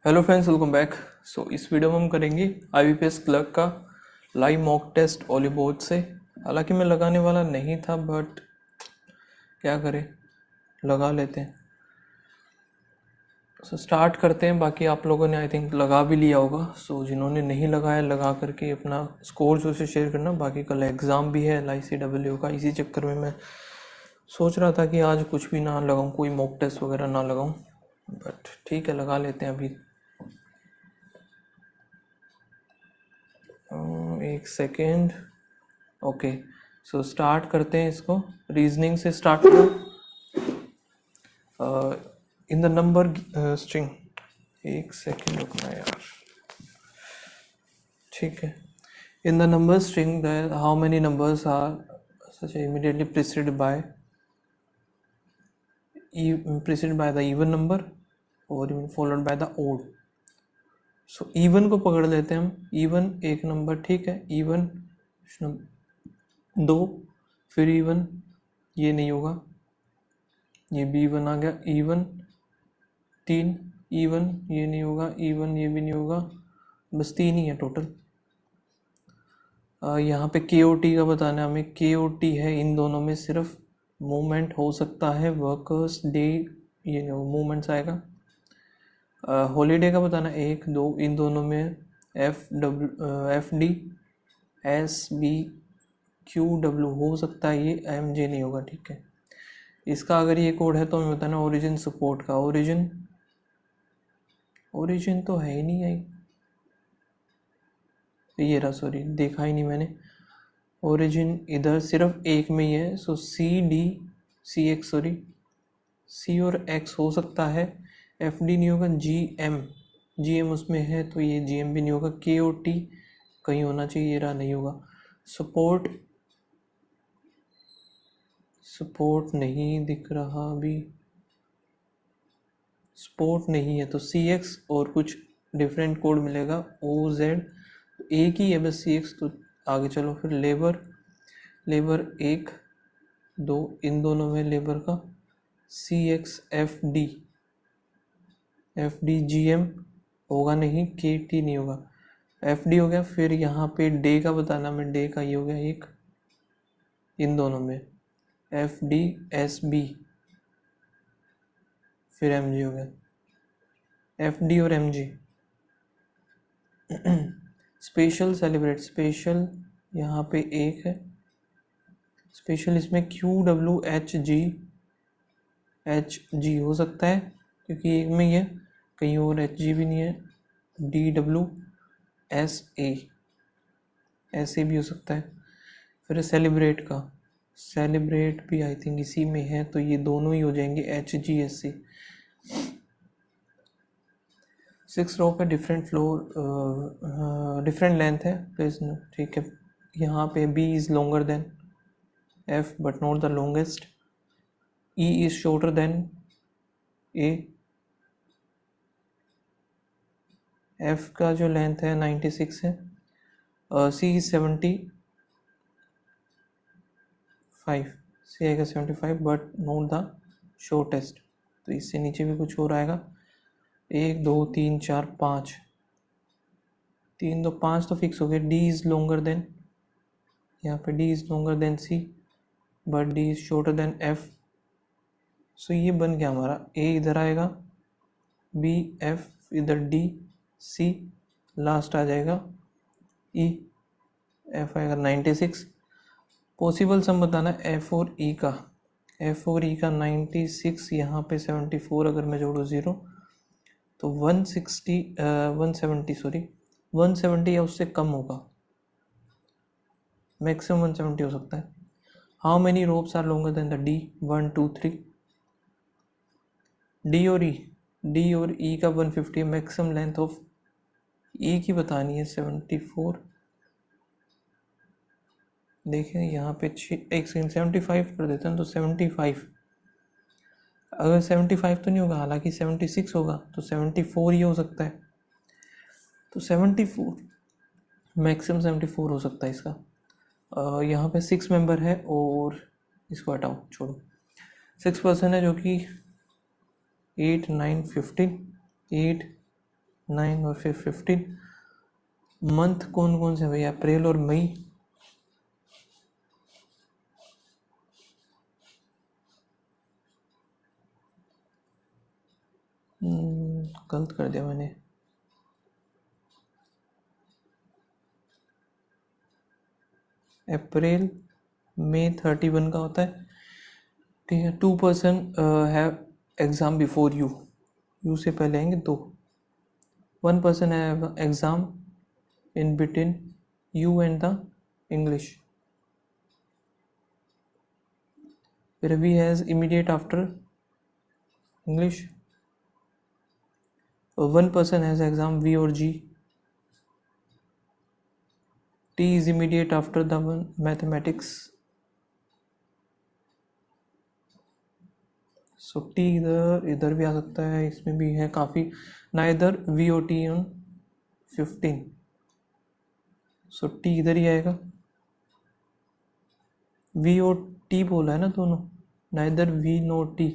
Hello friends, welcome back. इस video में हम करेंगे IBPS क्लर्क का लाइव मॉक टेस्ट ओली बोर्ड से। हालांकि मैं लगाने वाला नहीं था, बट क्या करें, लगा लेते हैं। स्टार्ट करते हैं। बाकी आप लोगों ने आई थिंक लगा भी लिया होगा। जिन्होंने नहीं लगाया, लगा करके अपना स्कोर से शेयर करना। बाकी कल एग्ज़ाम भी है LICW का, इसी चक्कर में मैं सोच रहा था कि आज कुछ भी ना लगाऊं, कोई मॉक टेस्ट वगैरह ना लगाऊं, बट ठीक है, लगा लेते हैं अभी। एक सेकेंड। ओके, स्टार्ट करते हैं इसको। रीजनिंग से स्टार्ट करो। इन द नंबर स्ट्रिंग, एक सेकेंड रुकना यार। ठीक है। In the number string how many numbers are such immediately preceded by the even number और followed by the odd। Even को पकड़ लेते हैं हम। इवन एक नंबर, ठीक है। इवन 2, फिर इवन, ये नहीं होगा, ये भी इवन आ गया। इवन 3, इवन ये नहीं होगा, इवन ये भी नहीं होगा, बस 3 ही है टोटल। यहाँ पे KOT का बताना है हमें। KOT है इन दोनों में, सिर्फ मूवमेंट हो सकता है, वर्कर्स डे ये नहीं होगा, मूवमेंट्स आएगा। हॉलीडे का बताना 1, 2 इन दोनों में FD SB QW हो सकता है, ये MJ नहीं होगा, ठीक है। इसका अगर ये कोड है तो हमें बताना ओरिजिन सपोर्ट का। ओरिजिन तो है ही नहीं है, ये रहा, सॉरी देखा ही नहीं मैंने। ओरिजिन इधर सिर्फ एक में ही है, CX C और X हो सकता है। FD नहीं होगा। GM उसमें है तो ये GM भी नहीं होगा। KOT कहीं होना चाहिए, ये रहा, नहीं होगा। सपोर्ट नहीं दिख रहा अभी, सपोर्ट नहीं है तो CX और कुछ डिफरेंट कोड मिलेगा। OZ एक ही है बस, CX तो आगे चलो। फिर लेबर 1, 2 इन दोनों में लेबर का CX FD GM होगा नहीं, KT नहीं होगा, FD हो गया। फिर यहाँ पे डे का बताना, मैं डे का ये हो गया एक, इन दोनों में FD SB, फिर MG हो गया, FD और MG। स्पेशल सेलिब्रेट, स्पेशल यहाँ पे एक है, स्पेशल इसमें QWHG हो सकता है क्योंकि एक में ही है, कहीं और HG भी नहीं है। DWSA ऐसे भी हो सकता है। फिर सेलिब्रेट का, सेलिब्रेट भी आई थिंक इसी में है, तो ये दोनों ही हो जाएंगे HGSC। 6 रो पे डिफरेंट फ्लोर, डिफरेंट लेंथ है, प्लीज, ठीक है। यहाँ पे B is longer than F but not the longest. E is shorter than A। F का जो लेंथ है 96 है। C इज 75, C आएगा 75 बट नॉट द शॉर्टेस्ट, तो इससे नीचे भी कुछ और आएगा। 1 2 3 4 5, 3 2 5 तो फिक्स हो गया। D इज लॉन्गर देन, यहाँ पे D is longer than C but D is shorter than F। ये बन गया हमारा। A इधर आएगा, B F इधर, D C लास्ट आ जाएगा, E F आएगा 96। पॉसिबल सम बताना F और E का। F और E का 96, यहाँ पे 74 अगर मैं जोड़ूँ 0 तो 170 या उससे कम होगा, मैक्सिमम 170 हो सकता है। How many ropes are longer than the D? 1 2 3। D और E का 150 है। मैक्सिमम लेंथ ऑफ E की बतानी है 74। देखें यहाँ पे एक सेकेंड, 75 कर देते हैं तो 75, अगर 75 तो नहीं होगा, हालांकि 76 होगा तो 74 ही हो सकता है, तो 74 मैक्सिमम 74 हो सकता है इसका। यहाँ पे 6 मेंबर है और इसको हटाओ, छोड़ो। 6 पर्सन है जो कि 8 9 15, 8 9 और फिर 15। मंथ कौन कौन से भैया? अप्रैल और मई। गलत कर दिया मैंने। अप्रैल मई 31 का होता है, ठीक है। 2% have exam before U, U से पहले आएंगे 2। 1% have exam in between U and the English. फिर V has immediate after English. 1% has exam V और G. T is immediate after the mathematics. So T इधर इधर भी आ सकता है, इसमें भी है काफ़ी ना। इधर V O T on 15, so T इधर ही आएगा। वी ओ टी बोला है ना दोनों, ना इधर वी नो टी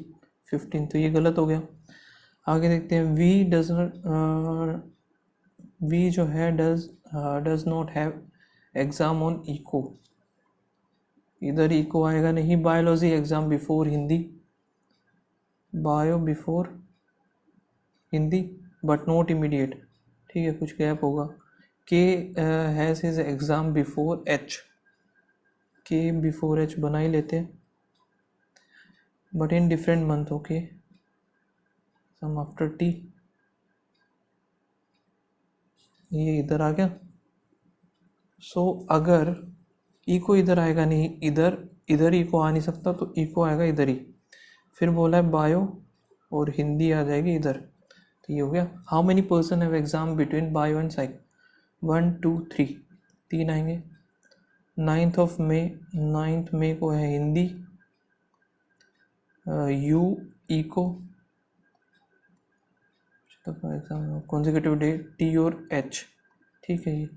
15, तो ये गलत हो गया। आगे देखते हैं। वी डज वी जो है does not have exam on eco, इधर इको आएगा नहीं। Biology exam before Hindi, bio before Hindi but not immediate, ठीक है, कुछ गैप होगा। K has his exam before H, K before H बना ही लेते हैं, but in different month. Okay, some after T, ये इधर आ गया। सो अगर इको इधर आएगा नहीं, इधर इधर इको आ नहीं सकता, तो इको आएगा इधर ही। फिर बोला है बायो और हिंदी आ जाएगी इधर, तो ये हो गया। How many person have exam between bio and psych? 1 2 3, 3 आएंगे। 9th मई को है Hindi, U eco, exam consecutive day, T और एच, ठीक है। ये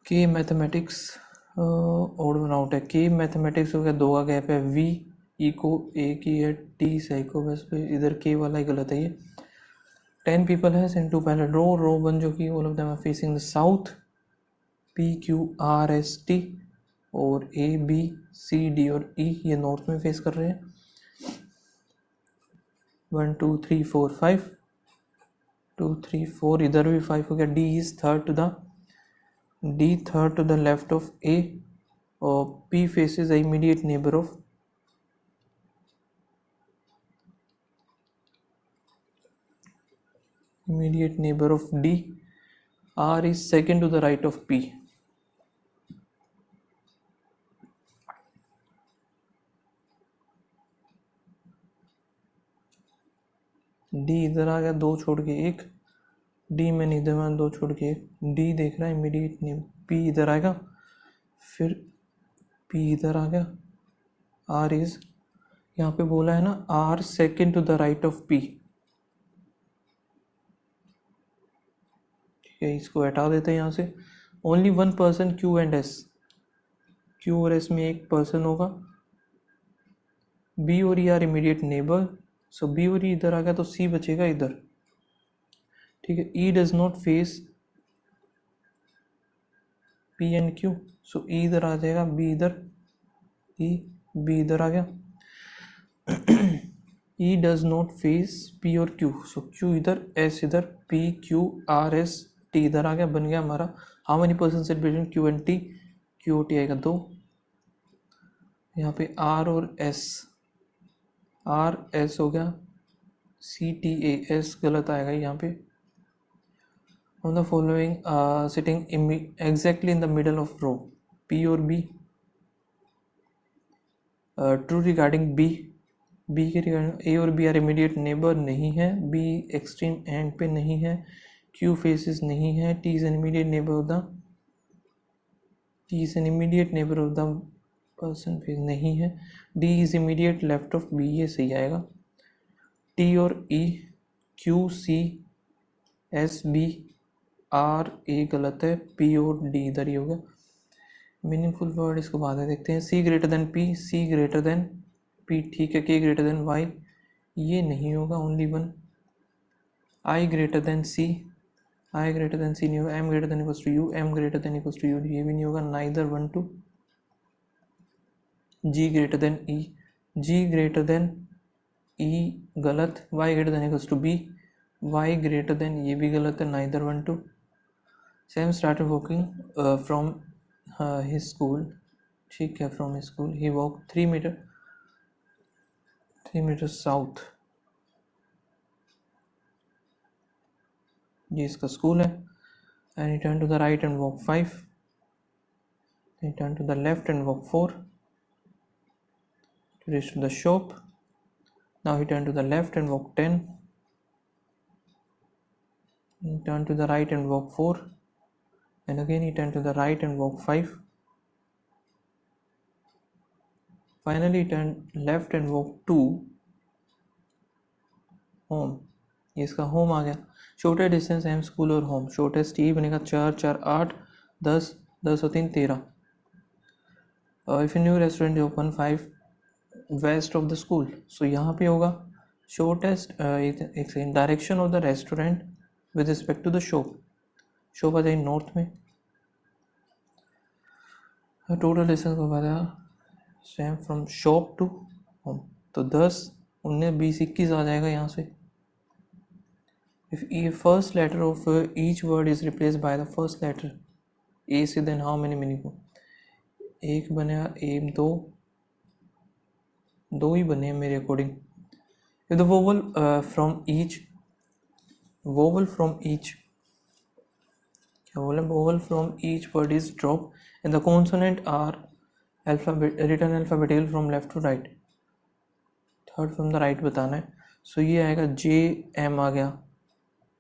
के मैथमेटिक्स ओड वन आउट है। के मैथमेटिक्स हो गया, 2 का गैप है। वी इको एक ही है, टी साइको, बस इधर के वाला ही गलत है ये। 10 पीपल है सेंट टू पैलेट रो 1 जो कि all of them are facing the south, P Q R S T, और ए बी सी डी और ई ये नॉर्थ में फेस कर रहे हैं। 1 2 3 4 5, 2 3 4, इधर भी 5 हो गया। D is third to the left of A, और P faces the immediate neighbour of D. R is second to the right of P. D इधर आ गया, 2 छोड़ के 1, डी में नहीं देना, 2 छोड़ के 1, डी देख रहा है इमीडिएट नेम। पी इधर आएगा, फिर पी इधर आ गया। आर इज, यहाँ पे बोला है ना R second to the right of P, ठीक है, इसको हटा देते हैं यहाँ से। Only 1 person Q and S, Q और एस में 1 पर्सन होगा। बी और E are immediate neighbour, so B और ई इधर आ गया, तो सी बचेगा इधर, ठीक है। E does not face P and Q, so E इधर आ जाएगा, बी इधर, ई बी इधर आ गया। ई डज नॉट फेस पी और क्यू, सो क्यू इधर, एस इधर, P Q R S T इधर आ गया, बन गया हमारा। How many person sit between Q and T? Q और टी आएगा 2। यहाँ पे आर और एस, आर एस हो गया, सी टी ए एस गलत आएगा यहाँ पे। On the following sitting exactly in the middle of row, P और B. True regarding B, B के रिगार्डिंग ए और बी आर इमीडिएट नेबर नहीं है, बी एक्सट्रीम एंड पे नहीं है, क्यू फेसेस नहीं है, T is an immediate neighbour of the, T is an immediate neighbour of the person face नहीं है, D is immediate left of B, ये सही आएगा। टी और E, Q C S B R A गलत है, पी और D इधर ही होगा। मीनिंगफुल वर्ड इसको बाद में देखते हैं। C greater than P, C greater than P, ठीक है। के ग्रेटर देन वाई, ये नहीं होगा, only 1। I greater than C, I greater than C नहीं होगा, M greater than equals to U, M greater than equals to U ये भी नहीं होगा, neither 1 2, G greater than E, G greater than E गलत, Y greater than equals to B, Y greater then ये भी गलत है, neither 1 2। Sam started walking from his school, ठीक है, from his school he walk 3 metre south, ये इसका school है। And he turn to the right and walk 5, he turned to the left and walk 4 to reach to the shop. Now he turned to the left and walk 10, he turned to the right and walk 4, and again he turned to the right and walk 5. Finally he turned left and walk 2 home, ये इसका home आ गया। Shortest distance M school और home, shortest E बनेगा 4 4 8 10 10 और 3 13। If new restaurant open 5 west of the school, so यहाँ पे होगा शॉर्टेस्ट एक second direction of the restaurant with respect to the shop, shop आ जाएगी नॉर्थ में। टोटल डिस्टेंस को बताया same from shop to home, तो 10 19 20 21 आ जाएगा यहाँ से। If A first letter of each word is replace by the first letter A से, देन हाउ मेनी मीनिंग, एक बनेगा ए, दो ही बने हैं मेरे according. If the vowel from each, vowel from each क्या बोले, vowel from each word is drop and the consonant are written alphabetical from left to right, third from the right बताना है। सो ये आएगा जे एम आ गया,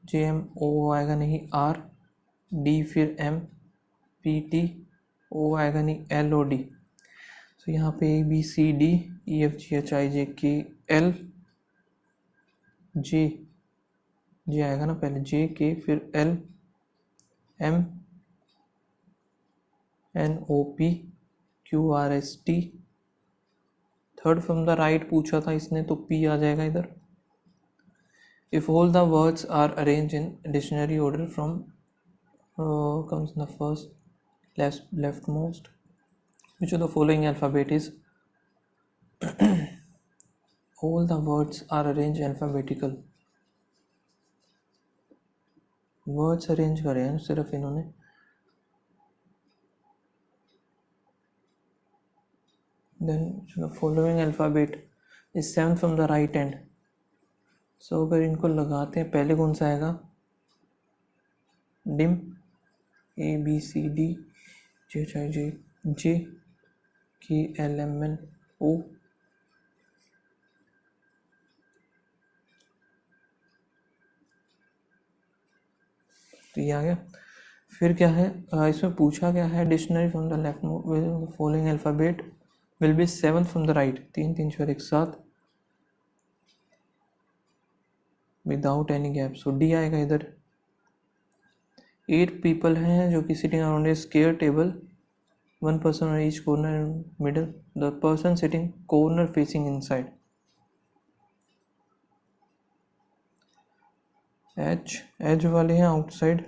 जे एम, ओ आएगा नहीं, R D, फिर एम पी टी, ओ आएगा नहीं, एल ओ डी। सो यहाँ पे A B C D E F G H I J K L, जे जे आएगा ना पहले, जे के, फिर L M N O P Q R S T, third from the right पूछा था इसने तो पी आ जाएगा इधर। If all the words are arrange in dictionary order from comes in the first leftmost, which of the following alphabet is all the words are arranged alphabetical, words arrange करे हैं सिर्फ इन्होंने। Then the following alphabet is 7 from the right hand, so अगर इनको लगाते हैं पहले कौन सा आएगा, डिम, A B C D J H I J J K L M N ओ, तो ये आ गया। फिर क्या है इसमें पूछा गया है dictionary from the left following alphabet will be 7 from the right, 3 3 4 एक साथ विदाउट एनी गैप, सो डी आएगा इधर। 8 पीपल हैं जो कि sitting around a square table, 1 person on each corner and middle, the person sitting corner facing inside, edge वाले हैं outside,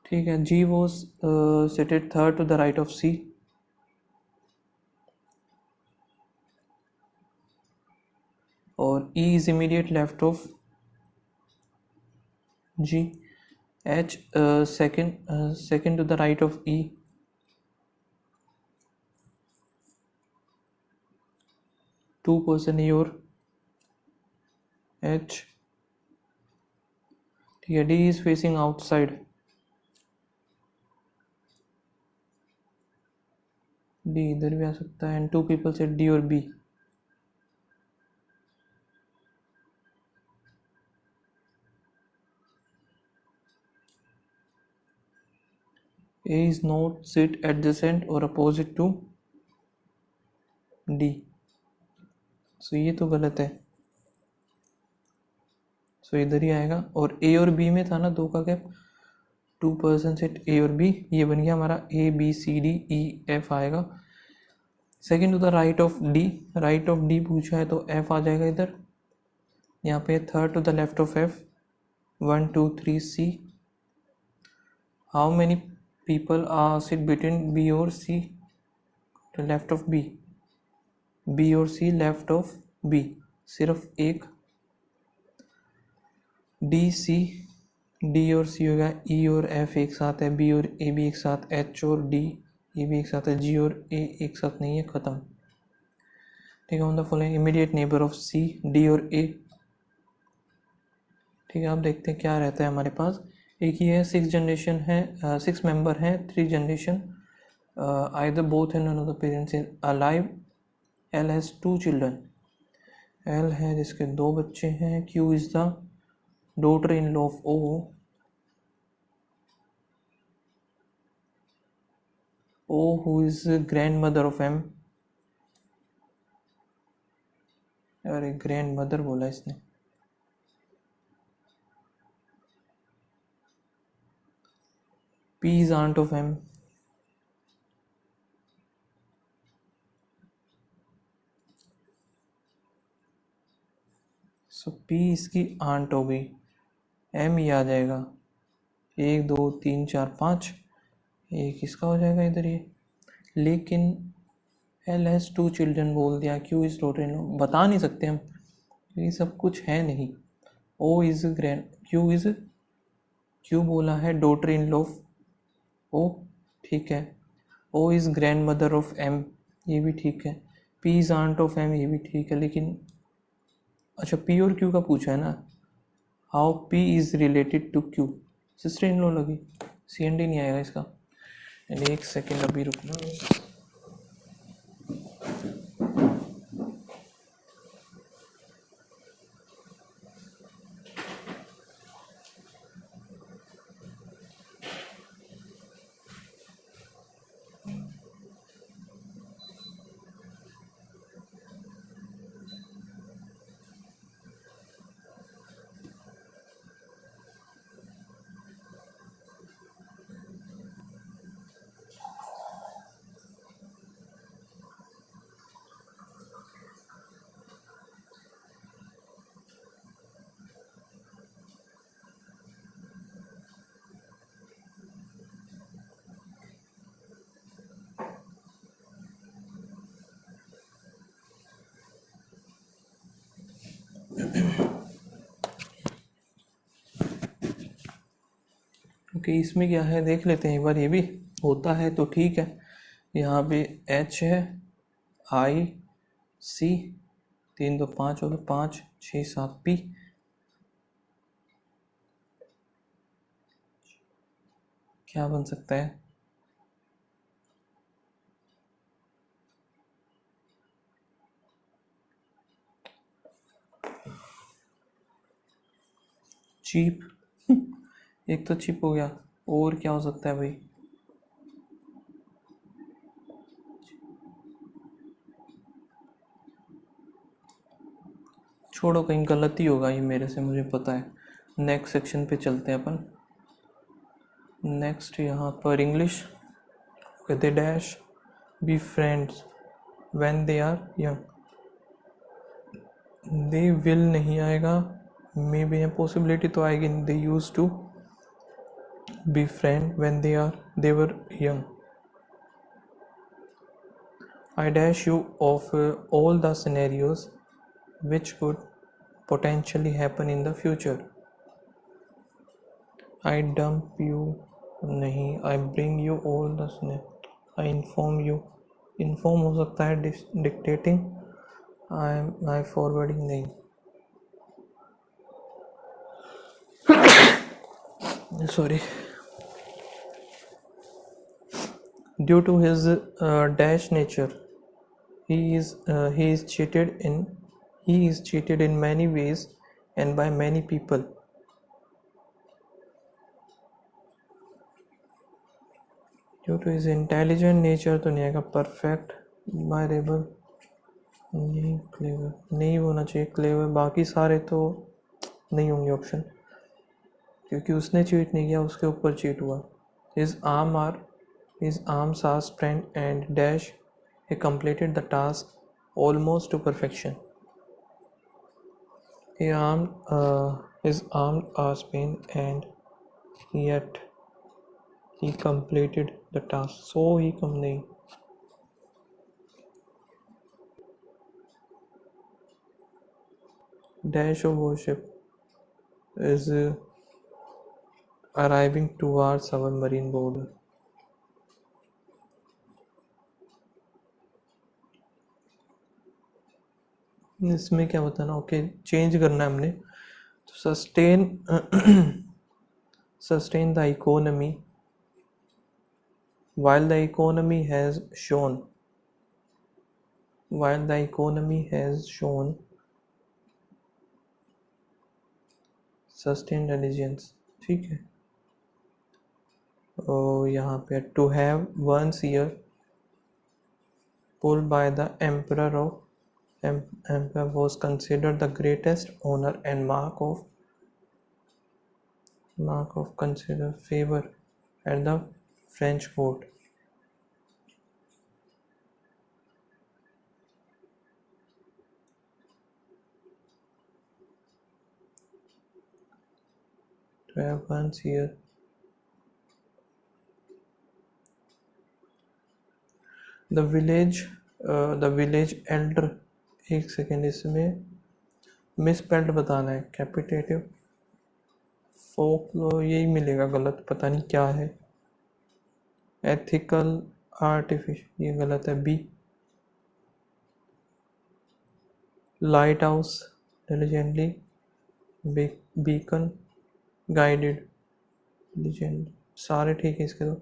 ठीक है। G was seated third to the right of C, और E is immediate left of G, H second to the right of E, two person your H, ठीक है। D is facing outside, D इधर भी आ सकता है, and 2 people से D और B, A is not sit adjacent or opposite to D, सो ये तो गलत है, सो इधर ही आएगा। और A और B में था ना 2 का गैप, 2 person sit A और B, ये बन गया हमारा A B C D E F आएगा। Second to the right of D, right of D पूछा है तो एफ आ जाएगा इधर। यहाँ पे third to the left of F 1 2 3 C. How many people are sit between B और सी, तो लेफ्ट ऑफ बी, बी और सी लेफ्ट ऑफ बी सिर्फ एक। डी सी, डी और सी हो गया, ई और एफ एक साथ है, बी और ए भी एक साथ, एच और डी ये भी एक साथ है, जी और ए एक साथ नहीं है, ख़त्म। ठीक है, on the following immediate neighbour of C, D और ए। ठीक है, अब देखते हैं क्या रहता है हमारे पास। एक ही है 6 जनरेशन है, 6 मेंबर हैं, 3 generation, either both and none of the parents is alive. L has 2 children, L है जिसके 2 बच्चे हैं। Q is the daughter in law of O, O who is grandmother of M. अरे grandmother बोला इसने। P is aunt of M. So P इसकी aunt हो गई, M ही आ जाएगा। 1 2 3 4 5, एक इसका हो जाएगा इधर ये। लेकिन L has 2 चिल्ड्रन बोल दिया, Q is daughter in law, बता नहीं सकते हम, ये सब कुछ है नहीं। O इज ग्रैंड, Q बोला है daughter in law of O, ठीक है। O is grandmother of M, ये भी ठीक है। P is aunt of M, ये भी ठीक है। लेकिन अच्छा P और Q का पूछा है ना, how P is related to Q, sister in law लगी, CND नहीं आएगा इसका। एक सेकेंड अभी रुकना। ओके, इसमें क्या है देख लेते हैं एक बार, ये भी होता है तो ठीक है। यहाँ पे H है, I C, 3 2 5 हो गए, 5 6 7 P। क्या बन सकता है? चीप एक तो चिप हो गया, और क्या हो सकता है भाई? छोड़ो, कहीं गलती होगा ये मेरे से, मुझे पता है। नेक्स्ट सेक्शन पे चलते हैं अपन। नेक्स्ट यहाँ पर इंग्लिश कहते dash be friends when they are young, they will नहीं आएगा, मे बी पॉसिबिलिटी तो आएगी। They use to be friend when they were young. I dash you of all the scenarios which could potentially happen in the future. I dump you नहीं, I bring you all the scenarios, I inform you, inform हो सकता है, dictating, I forwarding नहीं। Sorry. Due to his dash nature, he is cheated in many ways and by many people. Due to his intelligent nature तो नहीं आएगा। Perfect, admirable नहीं, clever नहीं होना चाहिए, क्लेवर। बाकी सारे तो नहीं होंगे ऑप्शन, क्योंकि उसने चीट नहीं किया, उसके ऊपर चीट हुआ। His arms are spread and dash he completed the task almost to perfection. His arms are pain, and yet he completed the task. So he come नहीं. Dash of worship is arriving towards our marine border. इसमें क्या होता है ना, okay change करना है हमने, तो sustain the economy while the economy has shown sustained allegiance. ठीक है, और यहाँ पे to have one's ear pulled by the emperor was considered the greatest honor and mark of considered favor at the French court. To have one's ear the village elder. एक second, इसमें misspelled बताना है, कैपिटेटिव फोक यही मिलेगा, गलत पता नहीं क्या है. एथिकल आर्टिफिशियल ये गलत है. B lighthouse diligently, beacon guided diligent, सारे ठीक है इसके. तो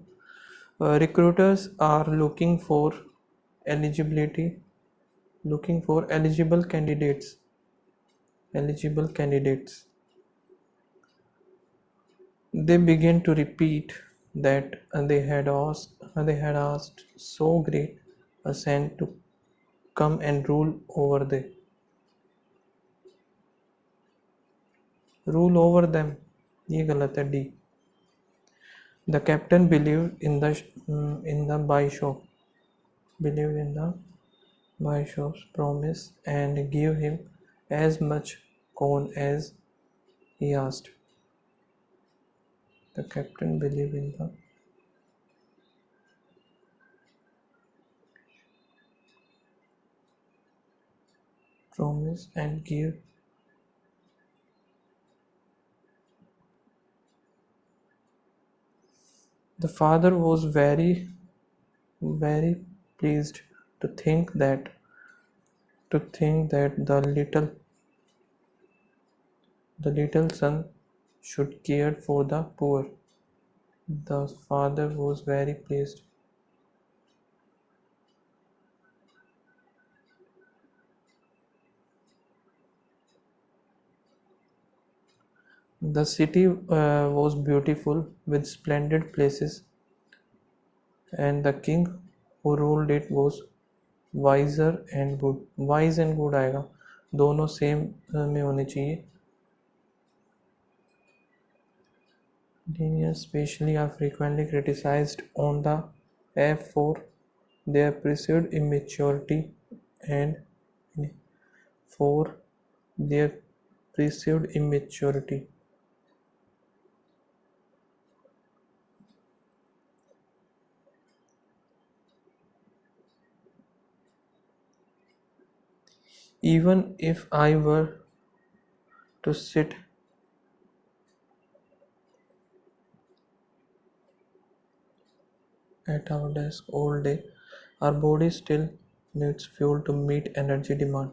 recruiters are looking for eligible candidates. They began to repeat that they had asked so great a saint to come and rule over them. ये गलत है. D the captain believed in the bishop's promise and gave him as much corn as he asked. The captain believed in the promise and gave the father was very very pleased to think that the little son should care for the poor. The father was very pleased. The city was beautiful with splendid places, and the king who ruled it was wise and good आएगा, दोनों same में होने चाहिए. Deniers especially are frequently criticized on the F for their perceived immaturity and for their perceived immaturity. Even if I were to sit at our desk all day, our body still needs fuel to meet energy demand.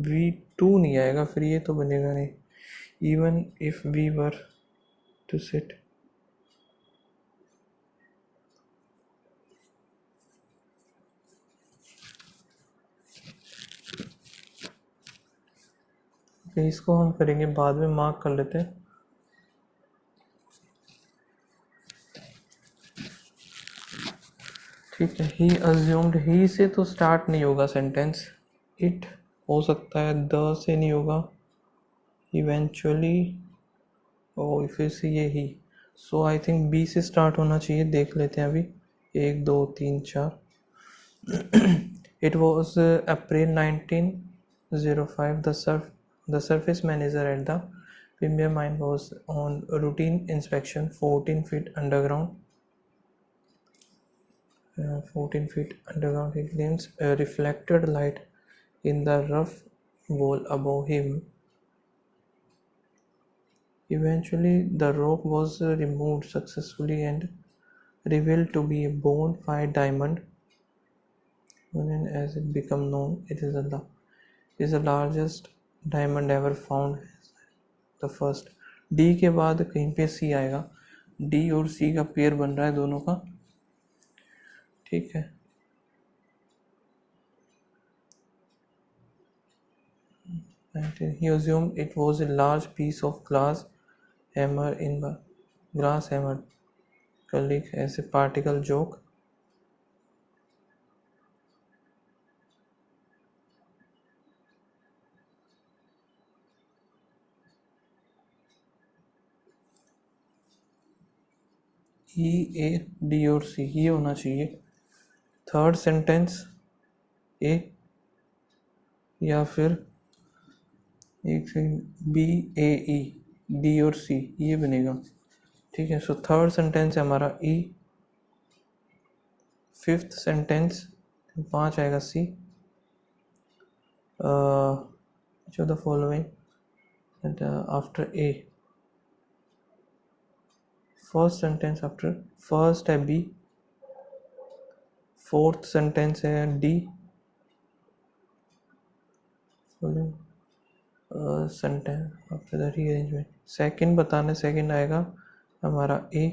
V2 नहीं आएगा, फिर ये तो बनेगा नहीं. Even if we were to sit इसको हम करेंगे बाद में, मार्क कर लेते हैं. ठीक है. ही अज्यूम्ड, ही से तो स्टार्ट नहीं होगा सेंटेंस. इट हो सकता है द से नहीं होगा इवेंचुअली, ओ फिर से ये ही। सो आई थिंक बी से स्टार्ट होना चाहिए, देख लेते हैं अभी। 1 2 3 4। It was April 1905. The surface manager at the Premier mine was on routine inspection. 14 feet underground. 14 feet underground. He glimpsed a reflected light in the rough wall above him. Eventually, the rope was removed successfully and revealed to be a bona fide diamond. And as it became known, it is the largest diamond ever found. The first. D के बाद कहीं पे सी आएगा, D और सी का pair बन रहा है दोनों का, ठीक है। He assumed it was a large piece of glass hammer in the glass hammer colleague as a particle joke. E A D और सी ये होना चाहिए। थर्ड सेंटेंस ए या फिर एक सेकंड बी ए ई डी और सी ये बनेगा, ठीक है। सो थर्ड सेंटेंस है हमारा ई, फिफ्थ सेंटेंस 5 आएगा सी। which of the following and after a, first sentence after first है b, फोर्थ सेंटेंस है D, sentence after the rearrangement. Second बताना, सेकंड आएगा हमारा ए।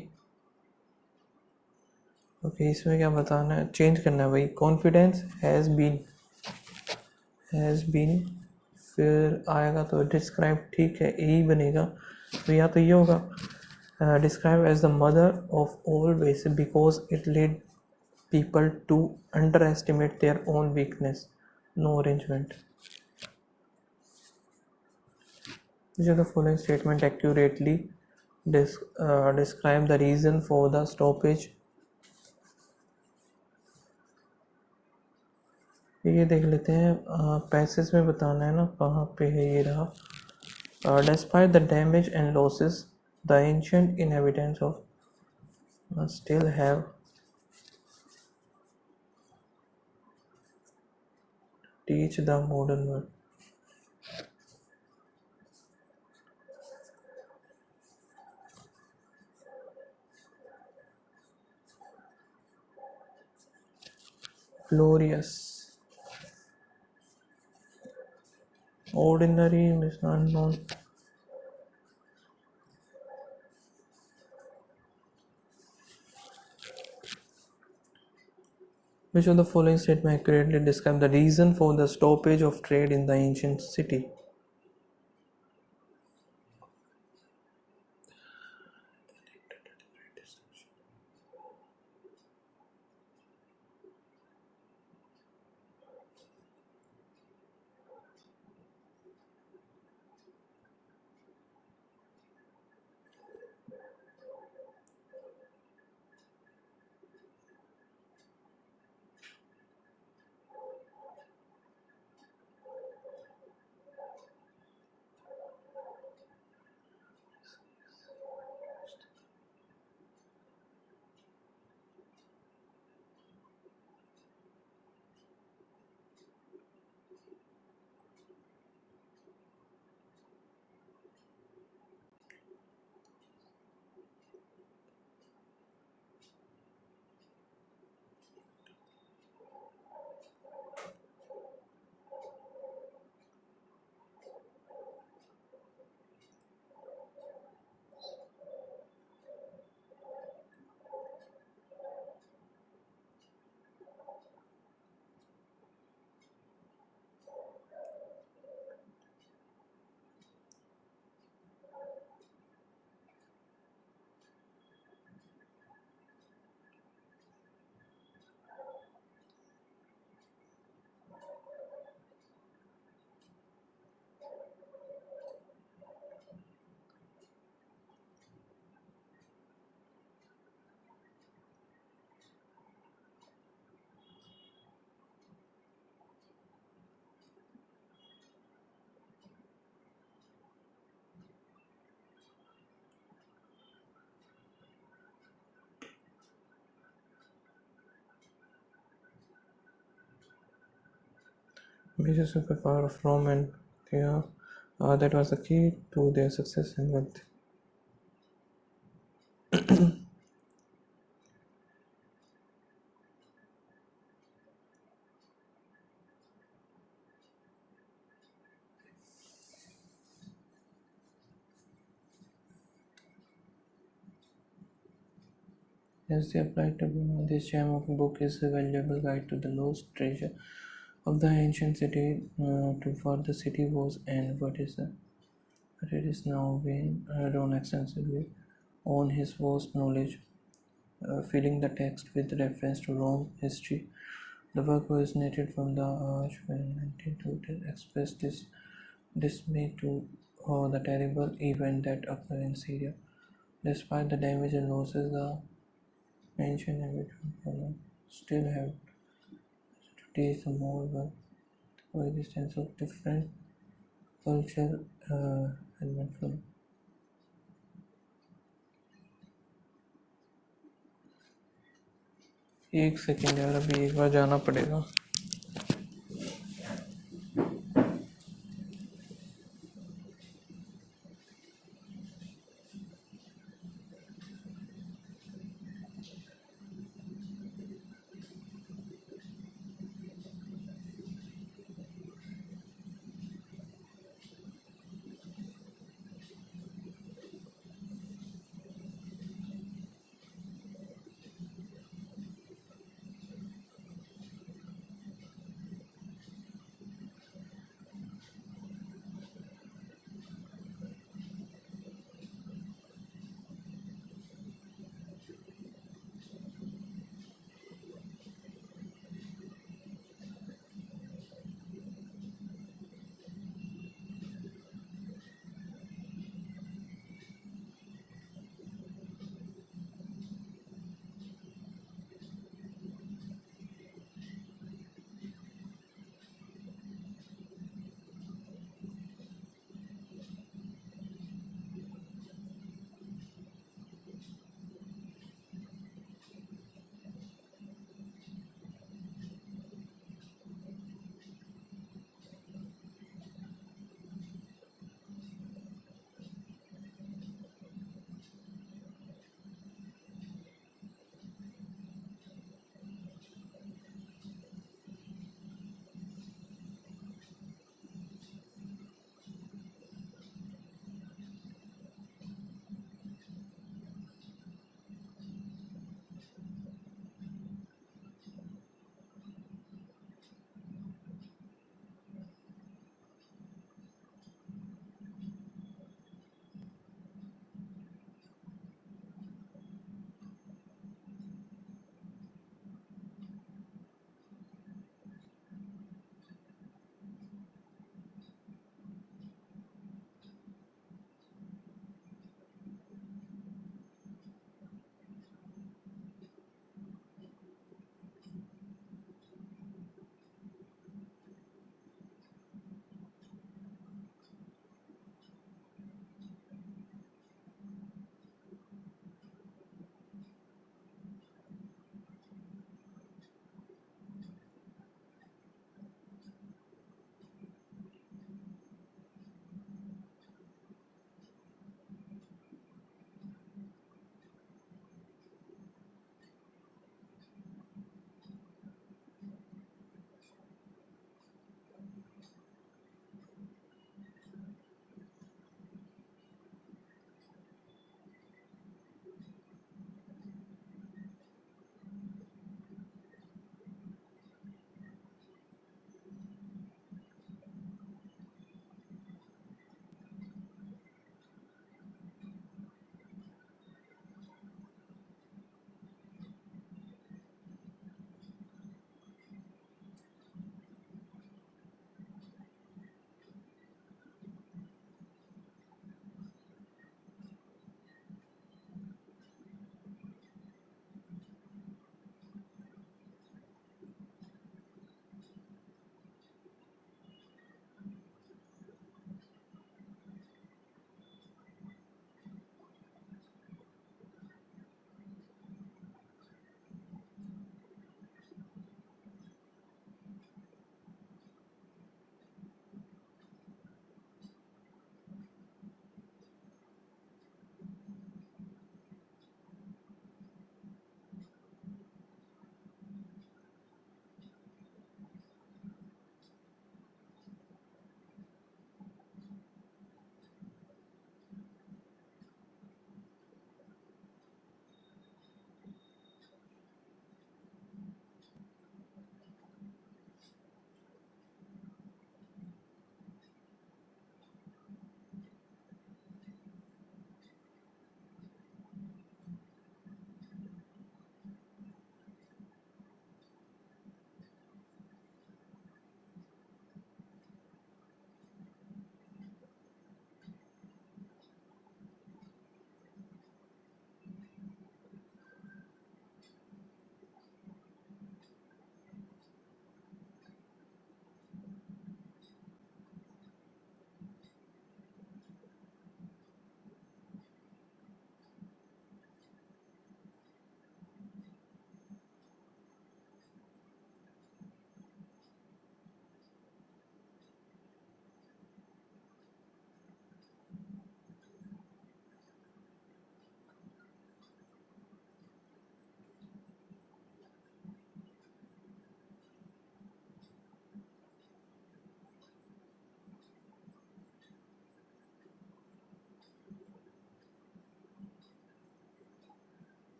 ओके इसमें क्या बताना है, चेंज करना है भाई। कॉन्फिडेंस हैज़ बीन फिर आएगा तो डिस्क्राइब, ठीक है ए ही बनेगा। तो या तो ये होगा describe as the mother of all ways because it led people to underestimate their own weakness. No arrangement. Which of the following statement accurately describe the reason for the stoppage? ये देख लेते हैं, पैसेज में बताना है ना कहाँ पे है, ये रहा। Despite the damage and losses, the ancient inhabitants of still have teach the modern world. Glorious. Ordinary is unknown. Which of the following statements accurately describe the reason for the stoppage of trade in the ancient city? Major superpower of Rome and yeah, that was the key to their success and wealth. As they applied to this gem of a book is a valuable guide to the lost treasure of the ancient city. To for the city was and but it is now being drawn extensively on his vast knowledge, filling the text with reference to Rome history. The work originated from the Arch when 19 to express this dismay to the terrible event that occurred in Syria. Despite the damage and losses, the ancient American still have to teach the more the coexistence of different culture element from. एक second यार अभी एक बार जाना पड़ेगा.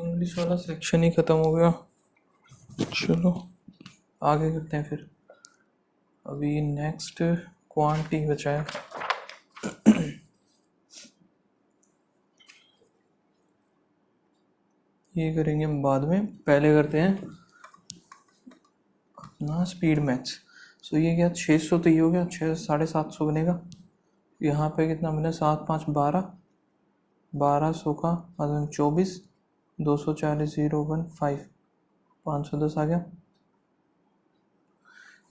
English वाला section ही ख़त्म हो गया। चलो आगे करते हैं फिर। अभी नेक्स्ट क्वांटिटी बचा है। ये करेंगे हम बाद में, पहले करते हैं अपना स्पीड मैथ्स। सो ये क्या 600 तो ये हो गया, 750 बनेगा। यहाँ पे कितना बने 7 5 12, 1200 का 24, 240 0 1 5, 510 आ गया।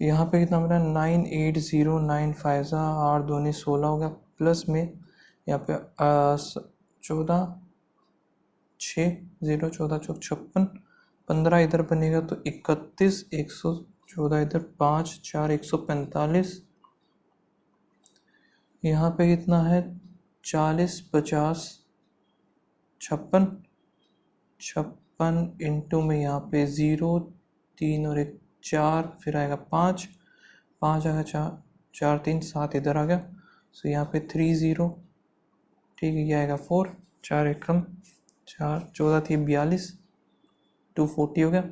यहाँ पे कितना बना 98095 सा 8 दूनी 16 हो गया, प्लस में यहाँ पे 14 6 0 14 चौक 56, 15 इधर बनेगा तो 31, 114 इधर 5 4 145। यहाँ पे कितना है 40 50 56, 56 इंटू में यहाँ पे 0 3 और 1 4, फिर आएगा 5 5 आएगा 4 4 3 7 इधर आ गया। सो यहाँ पे 3 0, ठीक है, ये आएगा 4 4 एक कम 4 14 थी 42, 240 हो गया।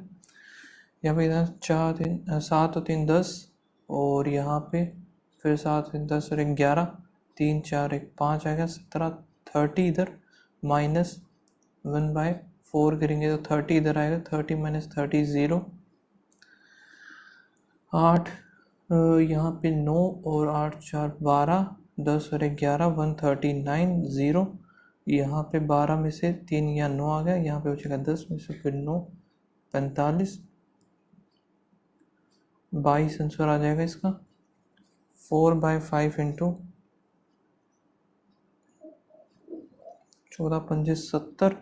यहाँ पे इधर 4 3 7 और 3 10, और यहाँ पे फिर 7 10 और 1 11, 3 4 1 5 आएगा 17 30 इधर माइनस 1/4 करेंगे तो 30 इधर आएगा, 30 माइनस 30 0, 8 यहाँ पे 9 और 8 4 12, 10 और 11 139 0, यहाँ पे 12 में से 3 या 9 आ गया, यहाँ पे बचेगा 10 में से फिर 9 45, 22 आंसर आ जाएगा इसका। 4/5 इंटू 14 पंजे 70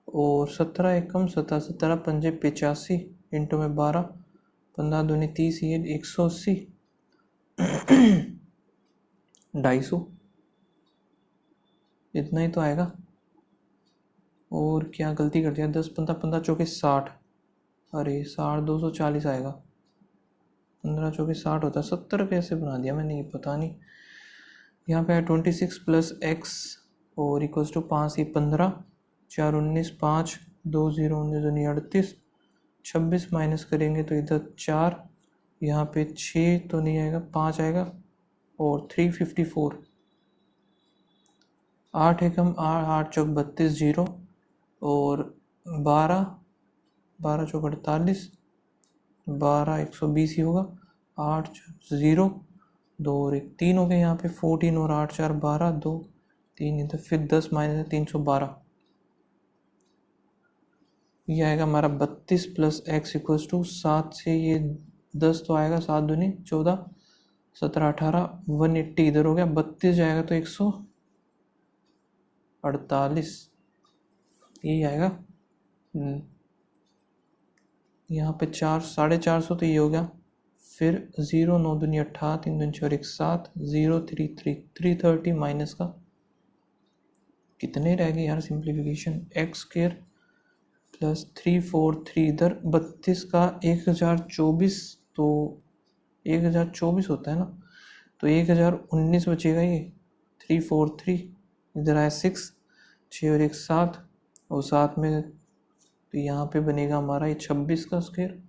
और 17 एकम 17 17 पंजे 85 इंटू में 12, 15 दूनी 30, ये 180, 250, इतना ही तो आएगा। और क्या गलती कर दिया, 10 15 15 चौके 60, अरे 60 240 आएगा, 15 चौके 60 होता है, 70 कैसे बना दिया मैंने, ये पता नहीं। यहाँ पे है 26 प्लस एक्स और इक्वल्स टू 5 ही 15, 4 19 5 2 0 19 38, 26 माइनस करेंगे तो इधर 4, यहाँ पे 6 तो नहीं आएगा 5 आएगा, और 354, 8 एकम 8 8 चौक 32 0, और 12 12 चौक 48, 12 120 ही होगा, 8 0 2 और 1 3 हो गए, यहाँ पे 14 और 8 4 12 2 3 इधर, फिर 10 माइनस 312, ये आएगा हमारा 32 प्लस एक्स इक्वल्स टू 7 से ये 10 तो आएगा, 7 दूनी 14 17 18 180 इधर हो गया, 32 जाएगा तो 148, यही आएगा। यहाँ पे 4 450 तो ये हो गया, फिर 0 9 दूनी 18 3 दूनी 4 1 7 0 3 3 330 माइनस का कितने रह गए यार सिंप्लीफिकेशन, एक्स स्क्वायर प्लस 343 इधर 32 का 1024, तो 1024 होता है ना, तो 1019 बचेगा, ये 343 इधर आया 6 6 और 1 7, और 7 में तो यहाँ पे बनेगा हमारा ये 26 का स्क्वायर,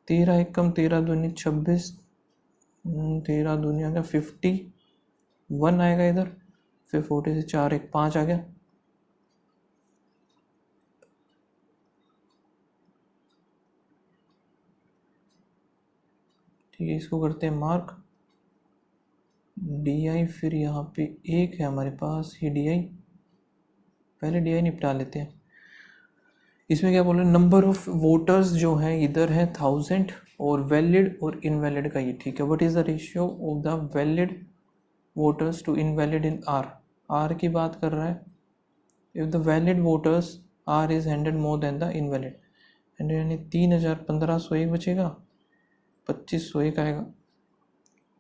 13 एक कम 13 दूनी 26, 13 दूनी आ गया 51 आएगा इधर, फिर 40 से 4 1 5 आ गया। ठीक है, इसको करते हैं मार्क, डी आई, फिर यहाँ पे एक है हमारे पास ये डी आई, पहले डी आई निपटा लेते हैं। इसमें क्या बोल रहे हैं, नंबर ऑफ वोटर्स जो हैं इधर है 1000, और वैलिड और इनवैलिड का ये, ठीक है, what is the ratio of the valid voters to invalid in R की बात कर रहा है। If the valid voters are is 100 more than the invalid, 100 यानी 3501 बचेगा, 2501 आएगा,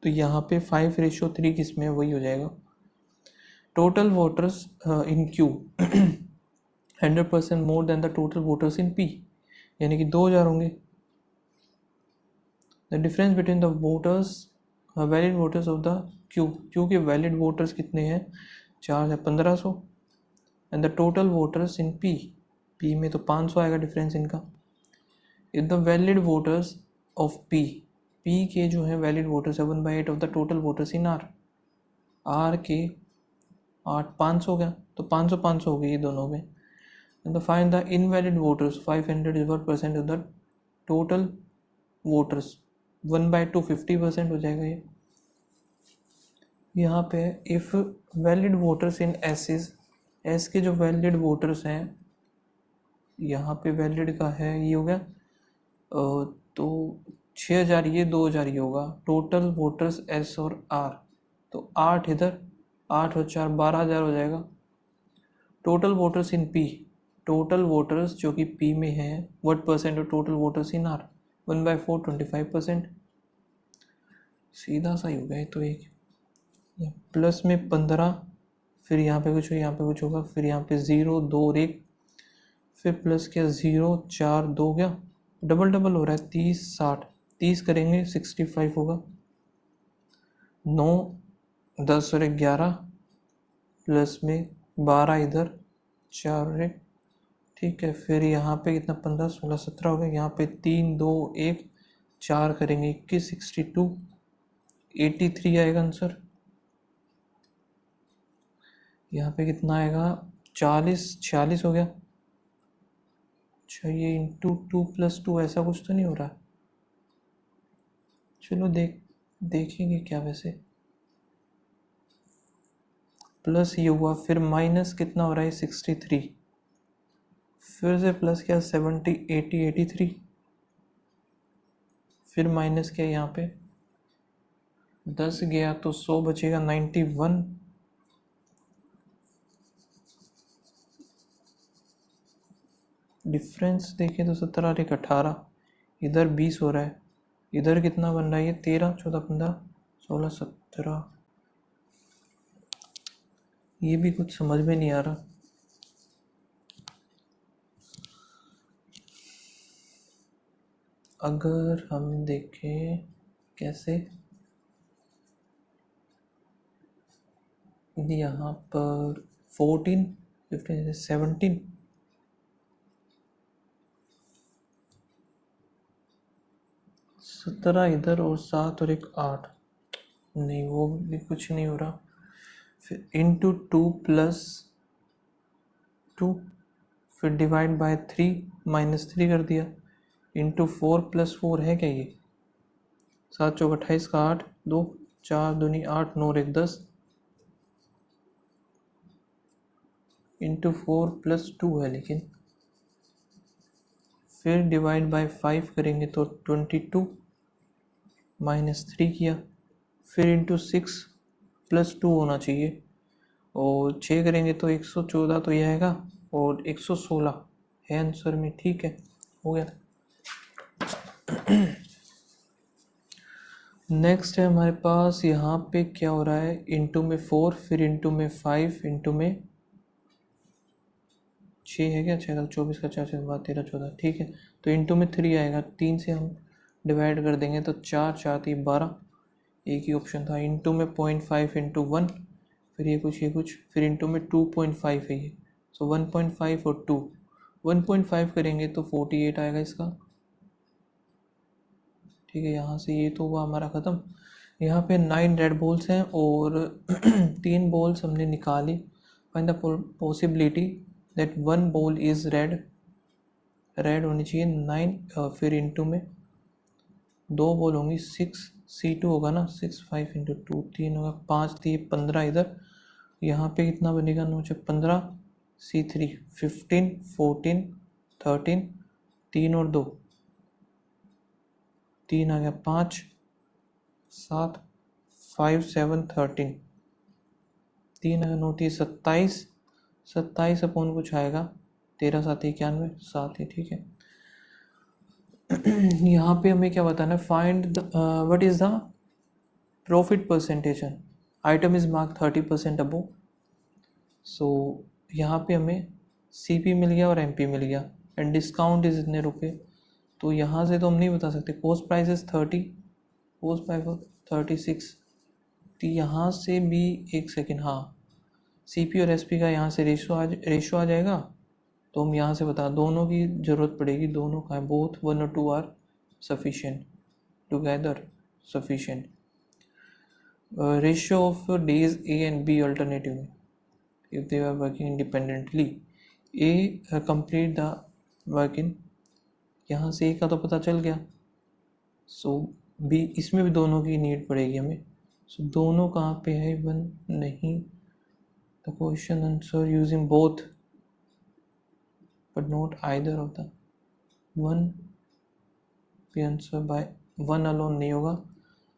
तो यहाँ पे 5:3 किस में वही हो जाएगा। Total voters in Q 100% more than the total voters in P, यानी कि 2000 होंगे। The difference between the voters valid voters of the Q के वैलिड वोटर्स कितने हैं, 4 है 1500, and the total voters in P P में तो 500 आएगा डिफरेंस इनका। If the valid voters of P, P के जो है वैलिड वोटर्स है 1/8 of the total voters in are, are के 500 हो गया, तो 500 500 हो गई ये दोनों में। And the find the invalid voters 500 is what percent of the total voters, 1/2 50% हो जाएगा ये। यहाँ पे if valid voters in S, S के जो वैलिड वोटर्स हैं, यहाँ पे वैलिड का है ये हो गया तो 6000 ये 2000 ये होगा, टोटल वोटर्स एस और आर, तो 8 इधर 8 और 4 12,000 हो जाएगा। Total voters in P, total voters जो कि पी में है what percent of total voters in are, 1/4 25%, सीधा सा ही हो गया तो एक प्लस में 15, फिर यहाँ पे कुछ हो यहाँ पे कुछ होगा, फिर यहाँ पे 0 2 और 1, फिर प्लस क्या 0 4 2 गया, डबल डबल हो रहा है 30 60, 30 करेंगे 65 होगा, 9 10 और 11 प्लस में 12 इधर 4 और 1, ठीक है। फिर यहाँ पे कितना 15 16 17 हो गया, यहाँ पे 3 2 1 4 करेंगे 21 62 83 आएगा आंसर। यहाँ पे कितना आएगा 40 46 हो गया। अच्छा ये इंटू 2 + 2 ऐसा कुछ तो नहीं हो रहा, चलो देखेंगे क्या वैसे। प्लस ये हुआ, फिर माइनस कितना हो रहा है 63, फिर से प्लस क्या 70 80 83, फिर माइनस क्या यहाँ पे 10 गया तो 100 बचेगा 91, डिफरेंस देखें तो 17 और 1 18, इधर 20 हो रहा है, इधर कितना बन रहा है ये 13 14 15 16 17, ये भी कुछ समझ में नहीं आ रहा। अगर हम देखें कैसे, यहाँ पर 14 15 17, 17 इधर और 7 और 1 8, नहीं वो भी कुछ नहीं हो रहा। फिर इंटू 2 + 2, फिर डिवाइड बाय 3 -3 कर दिया, इंटू 4 + 4 है क्या ये 7 चौक 28 का 8 2 4 दूनी 8 9 और 1 10, इंटू 4 + 2 है लेकिन, फिर डिवाइड बाय 5 करेंगे तो 22 -3 किया, फिर इंटू 6 + 2 होना चाहिए, और 6 करेंगे तो 114 तो ये आएगा, और 116 है आंसर में, ठीक है हो गया। नेक्स्ट है हमारे पास, यहाँ पे क्या हो रहा है इंटू में 4, फिर इंटू में 5, इंटू में 6 है क्या 6 का 24 का 4 से 13 14, ठीक है। तो इंटू में 3 आएगा, 3 से हम डिवाइड कर देंगे तो 4 4 3 12, एक ही ऑप्शन था। इंटू में 0.5 इंटू 1, फिर ये कुछ, फिर इंटू में 2.5 है ये, सो 1.5 और 2, 1.5 करेंगे तो 48 आएगा इसका, ठीक है। यहाँ से ये तो हुआ हमारा ख़त्म। यहाँ पे 9 रेड बॉल्स हैं और 3 बॉल्स हमने निकाली। Find the possibility that 1 ball is red, red होनी चाहिए 9, फिर इंटू में 2 बॉल होंगी 6 C2 होगा ना, 6 5 इंटू 2 3 होगा, 5 3 15 इधर, यहाँ पे कितना बनेगा 9 6 15 C3 15 14 13, 3 और 2 3 आ गया 5 7 5 7 13, 3 अगर 9 3 27, 27 अपॉन कुछ आएगा 13 7 91 7 ही, ठीक है। यहाँ पे हमें क्या बताना है, find what is the profit percentage, item is mark 30% अबो, सो यहाँ पे हमें CP मिल गया और MP मिल गया, एंड डिस्काउंट इज इतने रुपए, तो यहाँ से तो हम नहीं बता सकते। Cost price is 30, cost price 36, तो यहाँ से भी एक सेकेंड, हाँ CP और SP का यहाँ से रेशो आ जाएगा, तो हम यहाँ से बता दोनों की ज़रूरत पड़ेगी, दोनों का है, बोथ 1 और 2 are sufficient, together sufficient. Ratio of days A and B alternatively if they are working independently. A complete the working, यहाँ से A का तो पता चल गया. सो B इसमें भी दोनों की नीड पड़ेगी हमें. सो दोनों कहाँ पे है, वन नहीं. The question answer using both but not either of the one. पे आंसर बाय वन अलोन नहीं होगा,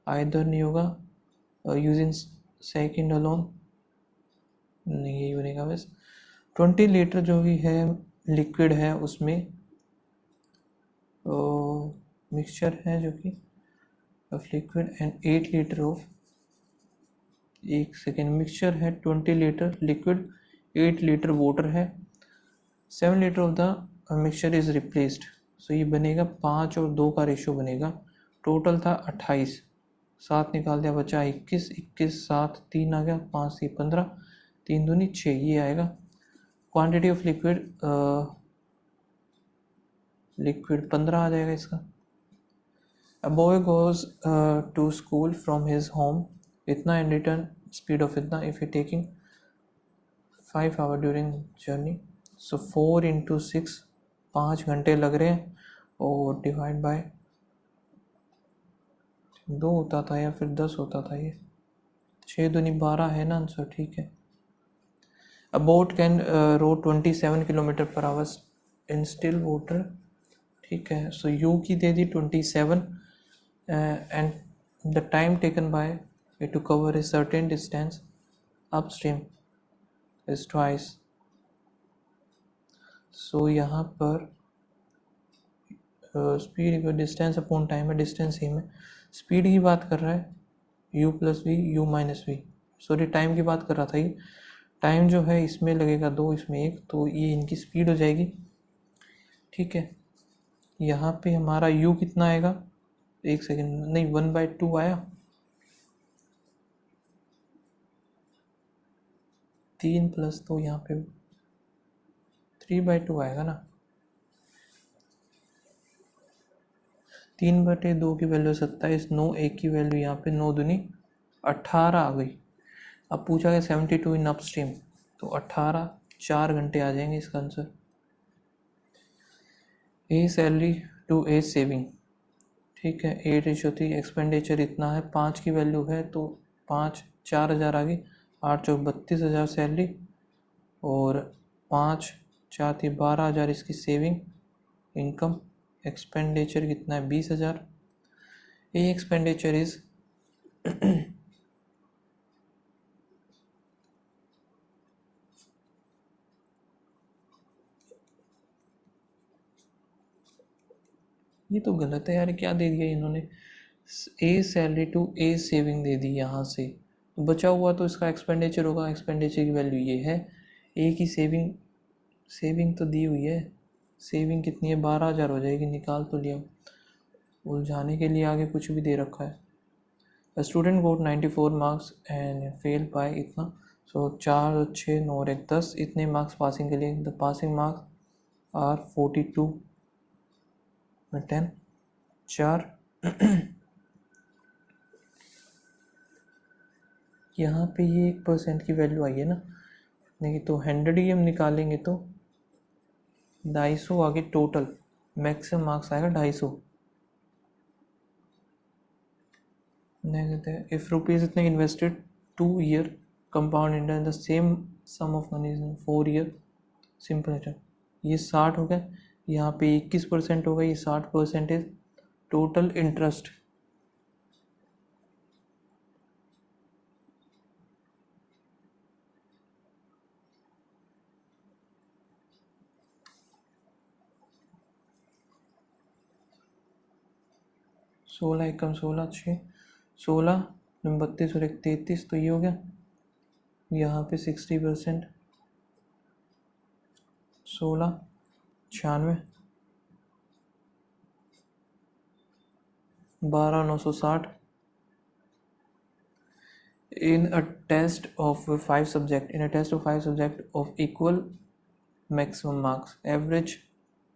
आइदर नहीं होगा, यूजिंग सेकेंड अलोन नहीं, यही बनेगा बस. 20 लीटर जो भी है लिक्विड है, उसमें मिक्सचर है जो कि of liquid and 8 litre of, एक सेकेंड, मिक्सचर है 20 लीटर लिक्विड, 8 लीटर वाटर है, 7 litre of the mixture is replaced. So ये बनेगा 5 और 2 का रेशो बनेगा. टोटल था 28, 7 निकाल दिया बचा 21, 21 7 3 आ गया, 5 से 15, 3 दूनी 6, ये आएगा. क्वांटिटी ऑफ लिक्विड, लिक्विड 15 आ जाएगा इसका. A boy goes to school from his home इतना एंड रिटर्न स्पीड ऑफ इतना if you taking 5 hour during journey. So 4 into 6, 5 घंटे लग रहे हैं, और डिवाइड बाय 2 होता था या फिर 10 होता था, ये 6 दूनी 12 है ना आंसर, ठीक है. A boat can row 27 kilometre per hour in still water, ठीक है. सो यू की दे दी 27 and the time taken by it to cover a certain distance upstream is twice. So यहाँ पर स्पीड डिस्टेंस अपॉन टाइम है, distance same है. Speed की बात कर रहा है, u plus V U minus V, sorry time की बात कर रहा था. ये टाइम जो है इसमें लगेगा 2, इसमें 1, तो ये इनकी स्पीड हो जाएगी, ठीक है. यहाँ पे हमारा u कितना आएगा, एक सेकेंड, नहीं 1/2 आया, 3 प्लस, तो यहाँ पे 3/2 आएगा ना. 3/2 की वैल्यू 27, 9 1 की वैल्यू यहाँ पे 9 दूनी 18 आ गई. अब पूछा गया 72 इन अपस्ट्रीम, तो 18, 4 घंटे आ जाएंगे इसका answer. A salary to a saving, ठीक है. 8 रेशो थी, एक्सपेंडिचर इतना है, 5 की वैल्यू है तो 5, 4,000 आ गई, 8 चौक 32,000 सैलरी, और 5 4 थी 12,000 इसकी सेविंग इनकम. एक्सपेंडिचर कितना है 20,000. ए एक्सपेंडिचर इज ये तो गलत है यार, क्या दे दिया इन्होंने, ए सैलरी टू ए सेविंग दे दी यहाँ से, तो बचा हुआ तो इसका एक्सपेंडिचर होगा. एक्सपेंडिचर की वैल्यू ये है, ए की सेविंग, सेविंग तो दी हुई है, सेविंग कितनी है 12,000 हो जाएगी, निकाल तो लिया, उलझाने के लिए आगे कुछ भी दे रखा है. Student got 94 marks and fail by इतना. सो 4 6 9 और 1 10, इतने मार्क्स पासिंग के लिए. द पासिंग मार्क्स आर 42 में 10 4. यहाँ पे ये 1% की वैल्यू आई है ना, नहीं तो 100 ही हम निकालेंगे तो 250 आगे टोटल, मैक्सिमम मार्क्स आएगा 250. इफ रुपीज इतने invested 2 year compound interest the same sum of money in 4 year, simple है. ये 60 हो गया, यहाँ पे 21% होगा, ये 60% है टोटल इंटरेस्ट. सोलह एकम 16 6, 16 32 और 1 33, तो ये हो गया. यहाँ पे 60%, 16 96, 12 960. In a test of 5 subject of equal maximum marks average,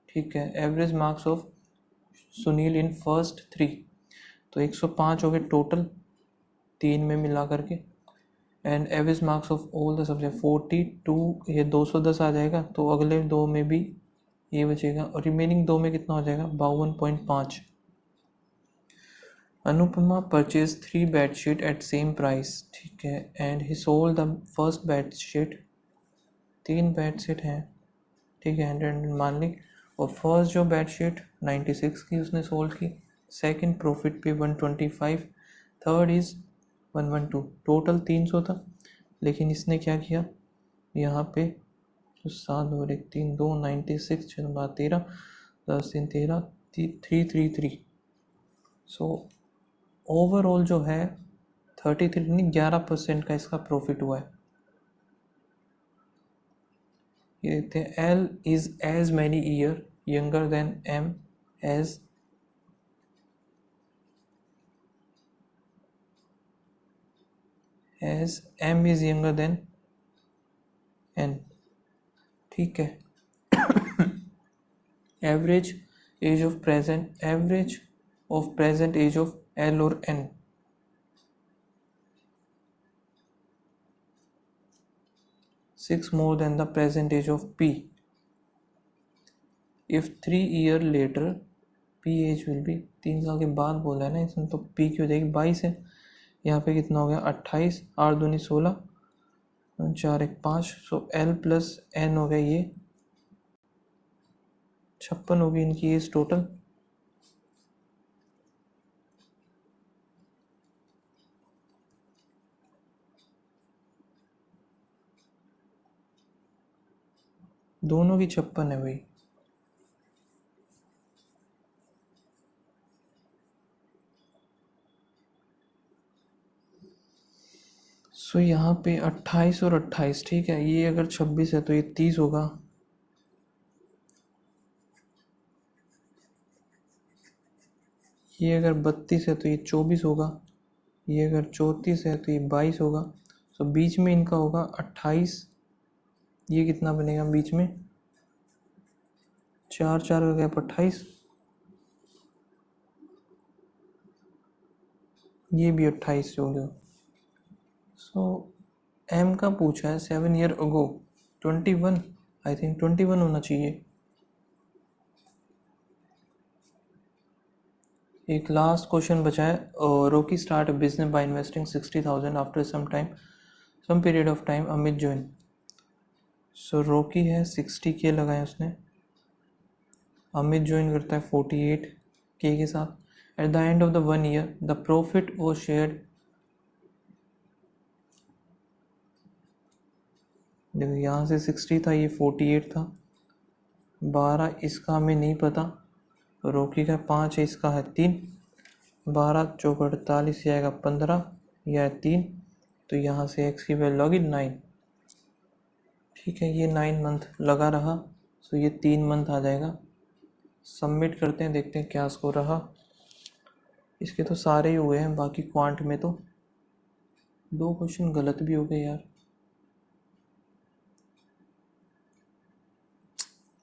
ठीक है, average marks of Sunil in first 3, तो 105 हो गए टोटल 3 में मिला करके। And average marks of all the subject 42, ये 210 आ जाएगा, तो अगले 2 में भी ये बचेगा, और रिमेनिंग 2 में कितना हो जाएगा 52.5। Anupama purchase 3 bedsheet at same price, ठीक है, and he sold the first bedsheet, 3 bedsheet हैं, ठीक है, 100 मान ली, और फर्स्ट जो बेडशीट 96 की उसने सोल्ड की, सेकंड प्रॉफिट पे 125, थर्ड इज़ 112, टोटल 300 था। लेकिन इसने क्या किया यहाँ पे, तो 7 और 1 3 2 96 6 बार 13 10 3 13 333, सो ओवरऑल जो है 33 नहीं 11% का इसका प्रॉफिट हुआ है। ये देखते हैं, L is as many year younger than M as M is younger than N, ठीक है। Average age of present, average of present age of L और N, six more than the present age of P. If 3 year later P age will be, 3 साल के बाद बोला है ना इसमें, तो P की हो जाएगी 22 है, यहाँ पे कितना हो गया 28, 8 दूनी 16, 4 1 5, सो L प्लस N हो गया ये 56 होगी इनकी एज टोटल। दोनों की 56 है भाई। सो यहाँ पे 28 और 28, ठीक है, ये अगर 26 है तो ये 30 होगा, ये अगर 32 है तो ये 24 होगा, ये अगर 34 है तो ये 22 होगा। सो बीच में इनका होगा 28, ये कितना बनेगा बीच में 4 4 का गैप 28, ये भी 28 हो गया। सो M का पूछा है 7 ईयर अगो 21, आई थिंक 21 होना चाहिए। एक लास्ट क्वेश्चन बचा है, Rocky start business by investing 60,000 after some period of time Amit join. So Rocky है 60K लगाए उसने, अमित ज्वाइन करता है 48K के साथ। At the end of the 1 year the profit वो शेयर, देखो यहाँ से 60 था, ये 48 था, 12 इसका हमें नहीं पता, रोकी का 5 है, इसका है 3, 12 चौक 48, आएगा 15, यह है 3, तो यहाँ से x की वैल्यू लगी 9, ठीक है, ये 9 मंथ लगा रहा, सो ये 3 मंथ आ जाएगा। सबमिट करते हैं, देखते हैं क्या स्कोर रहा। इसके तो सारे ही हुए हैं, बाकी क्वांट में तो 2 क्वेश्चन गलत भी हो गए यार,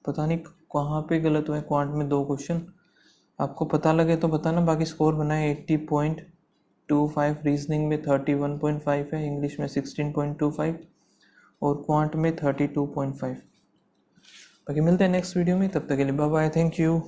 पता नहीं कहाँ पे गलत हुए क्वांट में 2 क्वेश्चन। आपको पता लगे तो बताना। बाकी स्कोर बनाए 80.25, रीजनिंग में 31.5 है, इंग्लिश में 16.25 और क्वांट में 32.5। बाकी मिलते हैं नेक्स्ट वीडियो में, तब तक के लिए बाय बाय, थैंक यू।